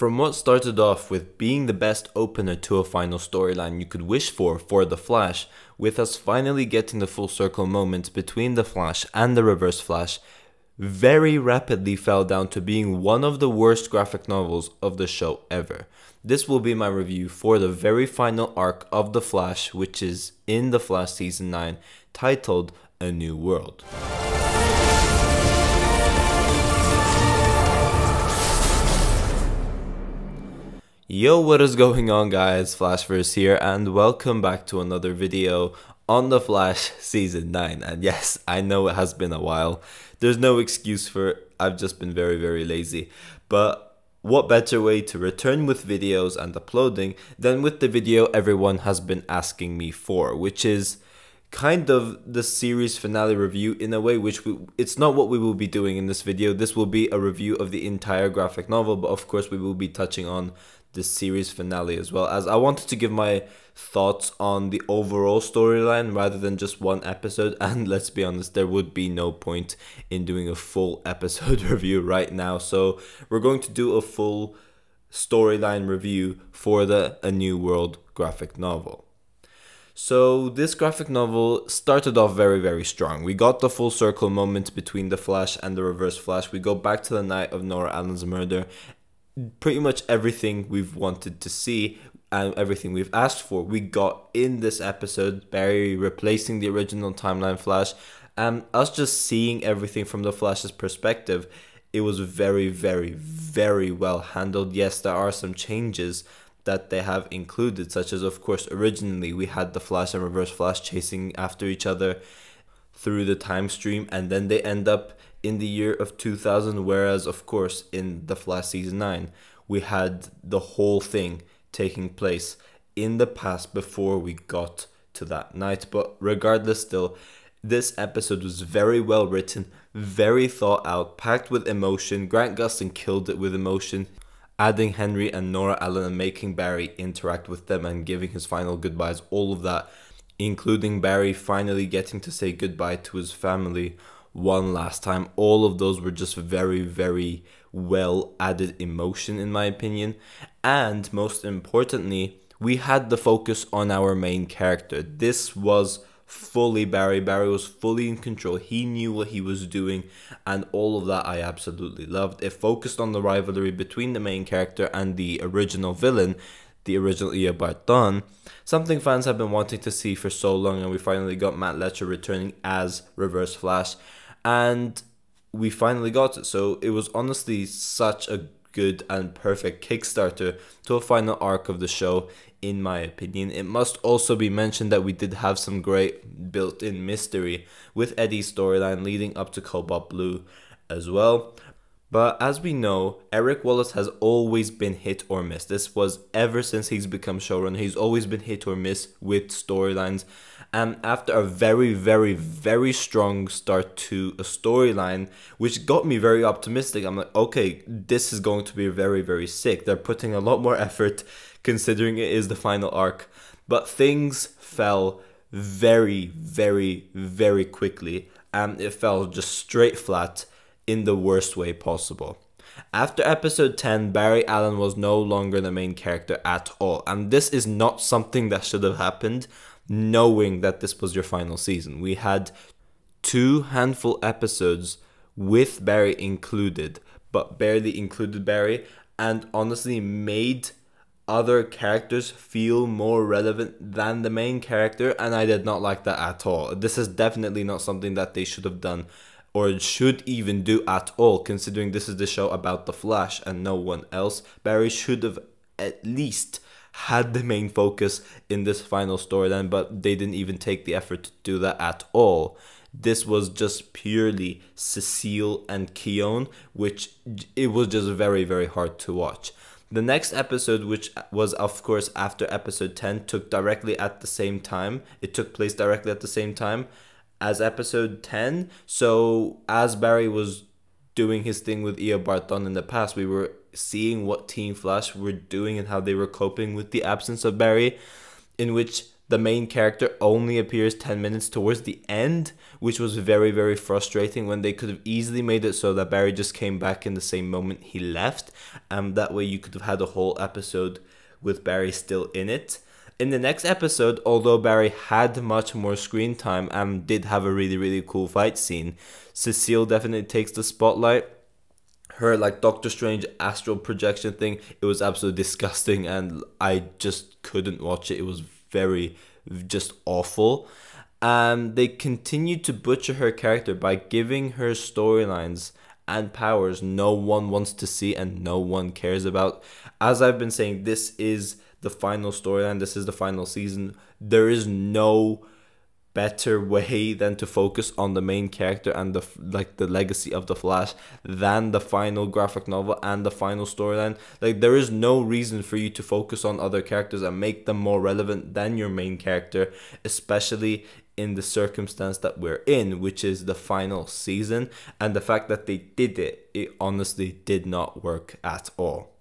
From what started off with being the best opener to a final storyline you could wish for The Flash, with us finally getting the full circle moment between The Flash and the Reverse Flash, very rapidly fell down to being one of the worst graphic novels of the show ever. This will be my review for the very final arc of The Flash, which is in The Flash Season 9, titled A New World. Yo, what is going on guys, Flashverse here, and welcome back to another video on The Flash Season 9. And yes, I know it has been a while. There's no excuse for it, I've just been very lazy. But what better way to return with videos and uploading than with the video everyone has been asking me for, which is kind of the series finale review in a way, it's not what we will be doing in this video. This will be a review of the entire graphic novel, but of course we will be touching on the series finale as well, as I wanted to give my thoughts on the overall storyline rather than just one episode. And let's be honest, there would be no point in doing a full episode review right now, so we're going to do a full storyline review for the A New World graphic novel. So this graphic novel started off very strong. We got the full circle moment between the Flash and the Reverse Flash. We go back to the night of Nora Allen's murder. Pretty much everything we've wanted to see and everything we've asked for, we got in this episode. Barry replacing the original timeline Flash, and us just seeing everything from the Flash's perspective. It was very well handled. Yes, there are some changes that they have included, such as, of course, originally we had the Flash and Reverse Flash chasing after each other through the time stream, and then they end up in the year of 2000, whereas of course in The Flash Season 9 we had the whole thing taking place in the past before we got to that night. But regardless, still, this episode was very well written, very thought out, packed with emotion. Grant Gustin killed it with emotion, adding Henry and Nora Allen and making Barry interact with them and giving his final goodbyes, all of that, including Barry finally getting to say goodbye to his family one last time. All of those were just very well added emotion in my opinion. And most importantly, we had the focus on our main character. This was fully Barry. Barry was fully in control. He knew what he was doing, and all of that I absolutely loved. It focused on the rivalry between the main character and the original villain, the original Eobard Thawne, something fans have been wanting to see for so long, and we finally got Matt Letscher returning as Reverse Flash, and we finally got it. So it was honestly such a good and perfect kickstarter to a final arc of the show, in my opinion. It must also be mentioned that we did have some great built-in mystery with Eddie's storyline leading up to Cobalt Blue as well. But as we know, Eric Wallace has always been hit or miss. This was ever since he's become showrunner. He's always been hit or miss with storylines. And after a very strong start to a storyline, which got me very optimistic, I'm like, okay, this is going to be very sick. They're putting a lot more effort considering it is the final arc. But things fell very quickly, and it fell just straight flat in the worst way possible. After episode 10, Barry Allen was no longer the main character at all, and this is not something that should have happened, knowing that this was your final season. We had 2 handful episodes with Barry included, but barely included Barry, and honestly made other characters feel more relevant than the main character, and I did not like that at all. This is definitely not something that they should have done or should even do at all, considering this is the show about the Flash and no one else. Barry should have at least had the main focus in this final storyline, but they didn't even take the effort to do that at all. This was just purely Cecile and Keone, which it was just very hard to watch. The next episode, which was of course after episode 10, took directly at the same time. It took place directly at the same time as episode 10. So as Barry was doing his thing with Eobard Thawne in the past, we were seeing what Team Flash were doing and how they were coping with the absence of Barry, in which the main character only appears 10 minutes towards the end, which was very, very frustrating when they could have easily made it so that Barry just came back in the same moment he left. That way you could have had a whole episode with Barry still in it. In the next episode, although Barry had much more screen time and did have a really, really cool fight scene, Cecile definitely takes the spotlight. Her like Doctor Strange astral projection thing, it was absolutely disgusting and I just couldn't watch it. It was very just awful. And they continued to butcher her character by giving her storylines and powers no one wants to see and no one cares about. As I've been saying, this is the final storyline, this is the final season. There is no better way than to focus on the main character and the legacy of the Flash than the final graphic novel and the final storyline. Like, there is no reason for you to focus on other characters and make them more relevant than your main character, especially in the circumstance that we're in, which is the final season. And the fact that they did it, it honestly did not work at all.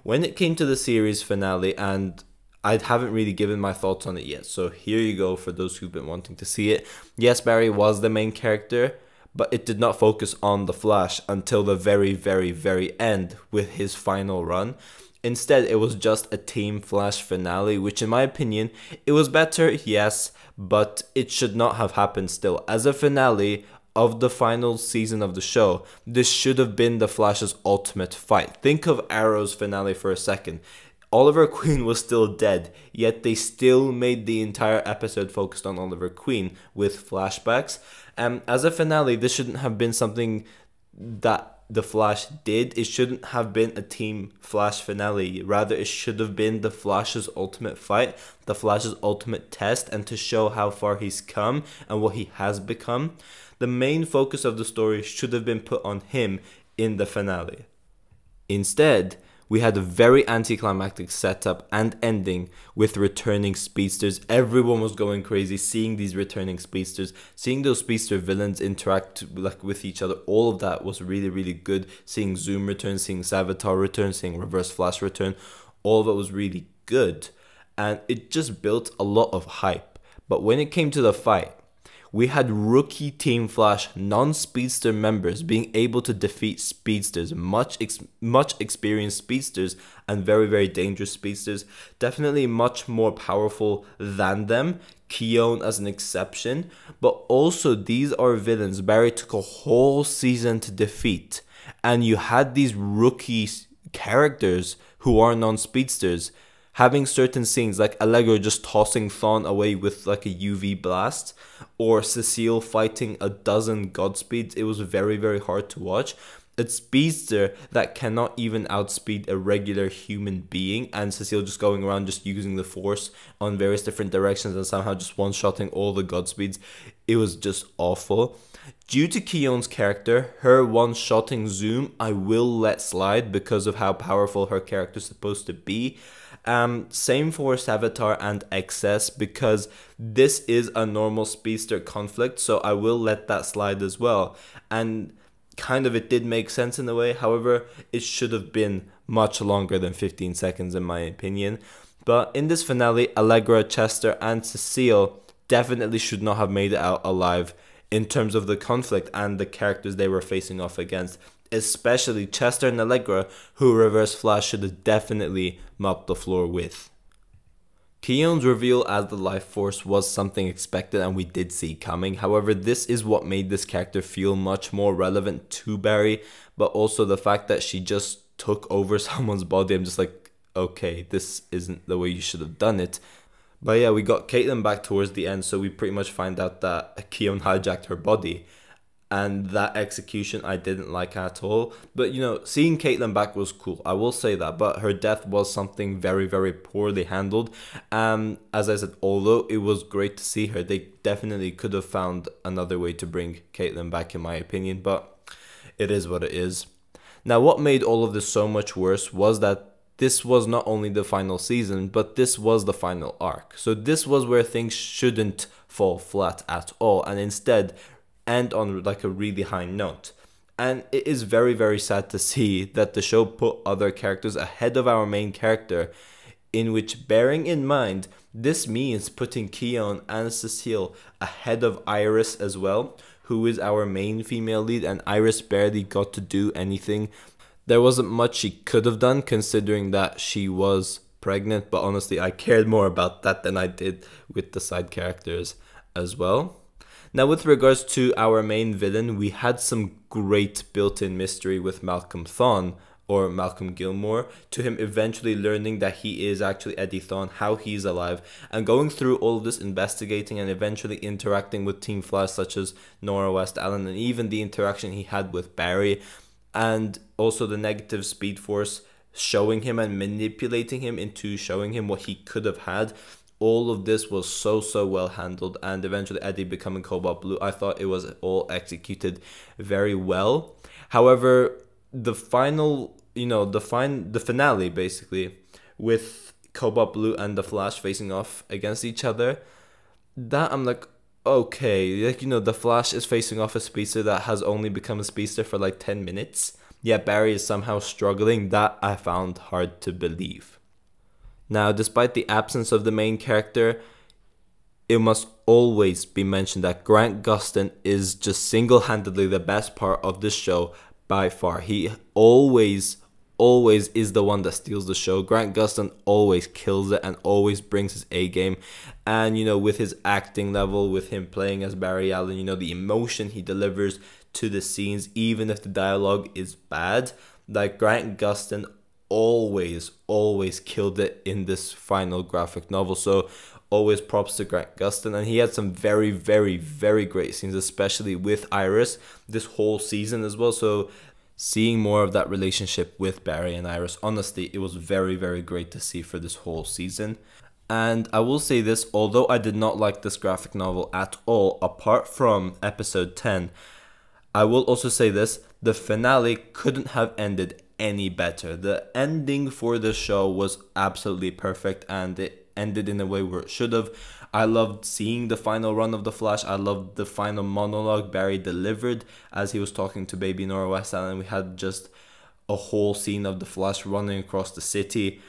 When it came to the series finale, and I haven't really given my thoughts on it yet, so here you go for those who've been wanting to see it. Yes, Barry was the main character, but it did not focus on the Flash until the very, very, very end with his final run. Instead, it was just a Team Flash finale, which in my opinion, it was better, yes, but it should not have happened still. As a finale of the final season of the show, this should have been the Flash's ultimate fight. Think of Arrow's finale for a second. Oliver Queen was still dead, yet they still made the entire episode focused on Oliver Queen with flashbacks. As a finale, this shouldn't have been something that the Flash did. It shouldn't have been a Team Flash finale. Rather, it should have been the Flash's ultimate fight, the Flash's ultimate test, and to show how far he's come and what he has become. The main focus of the story should have been put on him in the finale. Instead, we had a very anticlimactic setup and ending with returning speedsters. Everyone was going crazy seeing these returning speedsters, seeing those speedster villains interact like with each other. All of that was really, really good. Seeing Zoom return, seeing Savitar return, seeing Reverse Flash return, all of it was really good. And it just built a lot of hype. But when it came to the fight, we had rookie Team Flash non-speedster members being able to defeat speedsters, much experienced speedsters and very, very dangerous speedsters. Definitely much more powerful than them, Keone as an exception. But also, these are villains Barry took a whole season to defeat. And you had these rookie characters who are non-speedsters having certain scenes like Allegra just tossing Thawne away with like a UV blast, or Cecile fighting a dozen Godspeeds. It was very, very hard to watch. A speedster that cannot even outspeed a regular human being, and Cecile just going around just using the force on various different directions and somehow just one-shotting all the Godspeeds. It was just awful. Due to Keone's character, her one-shotting Zoom, I will let slide because of how powerful her character is supposed to be. Same for Savitar and XS, because this is a normal speedster conflict, so I will let that slide as well. And kind of it did make sense in a way. However, it should have been much longer than 15 seconds in my opinion. But in this finale, Allegra, Chester and Cecile definitely should not have made it out alive in terms of the conflict and the characters they were facing off against. Especially Chester and Allegra, who Reverse Flash should have definitely mopped the floor with. Keone's reveal as the Life Force was something expected and we did see coming. However, this is what made this character feel much more relevant to Barry, but also the fact that she just took over someone's body. I'm just like, okay, this isn't the way you should have done it. But yeah, we got Caitlin back towards the end, so we pretty much find out that Keone hijacked her body. And that execution I didn't like at all. But, you know, seeing Caitlin back was cool. I will say that. But her death was something very, very poorly handled. As I said, although it was great to see her, they definitely could have found another way to bring Caitlin back, in my opinion. But it is what it is. Now, what made all of this so much worse was that this was not only the final season, but this was the final arc. So this was where things shouldn't fall flat at all. And instead end on like a really high note. And it is very, very sad to see that the show put other characters ahead of our main character in which, bearing in mind, this means putting Keon and Cecile ahead of Iris as well, who is our main female lead, and Iris barely got to do anything. There wasn't much she could have done considering that she was pregnant, but honestly I cared more about that than I did with the side characters as well. Now, with regards to our main villain, we had some great built-in mystery with Malcolm Thawne, or Malcolm Gilmore, to him eventually learning that he is actually Eddie Thawne, how he's alive, and going through all of this, investigating and eventually interacting with Team Flash such as Nora West Allen, and even the interaction he had with Barry, and also the negative Speed Force showing him and manipulating him into showing him what he could have had. All of this was so well handled, and eventually Eddie becoming Cobalt Blue, I thought it was all executed very well. However, the final, the finale basically, with Cobalt Blue and the Flash facing off against each other, that I'm like, okay, like, the Flash is facing off a speedster that has only become a speedster for like 10 minutes, yet Barry is somehow struggling. That I found hard to believe. Now, despite the absence of the main character, it must always be mentioned that Grant Gustin is just single-handedly the best part of this show by far. He always is the one that steals the show. Grant Gustin always kills it and always brings his A game. And, with his acting level, with him playing as Barry Allen, the emotion he delivers to the scenes, even if the dialogue is bad, like Grant Gustin always killed it in this final graphic novel. So always props to Grant Gustin, and he had some very great scenes, especially with Iris this whole season as well. So seeing more of that relationship with Barry and Iris, honestly, it was very great to see for this whole season. And I will say this, although I did not like this graphic novel at all, apart from episode 10, I will also say this, the finale couldn't have ended any better. The ending for the show was absolutely perfect, and it ended in a way where it should have. I loved seeing the final run of the Flash. I loved the final monologue Barry delivered as he was talking to baby Nora West Allen. We had just a whole scene of the Flash running across the city.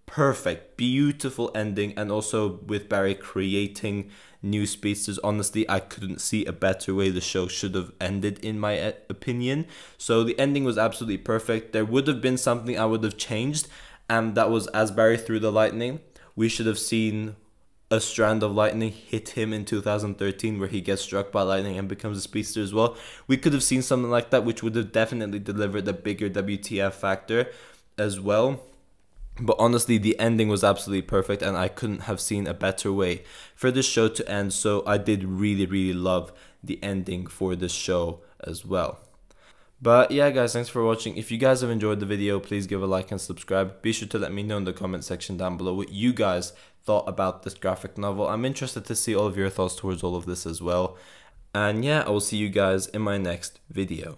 Perfect, beautiful ending, and also with Barry creating new speedsters. Honestly, I couldn't see a better way the show should have ended, in my opinion. So the ending was absolutely perfect. There would have been something I would have changed, and that was as Barry threw the lightning, we should have seen a strand of lightning hit him in 2013 where he gets struck by lightning and becomes a speedster as well. We could have seen something like that, which would have definitely delivered a bigger WTF factor as well. But honestly, the ending was absolutely perfect, and I couldn't have seen a better way for this show to end. So I did really love the ending for this show as well. But yeah, guys, thanks for watching. If you guys have enjoyed the video, please give a like and subscribe. Be sure to let me know in the comment section down below what you guys thought about this graphic novel. I'm interested to see all of your thoughts towards all of this as well. And yeah, I will see you guys in my next video.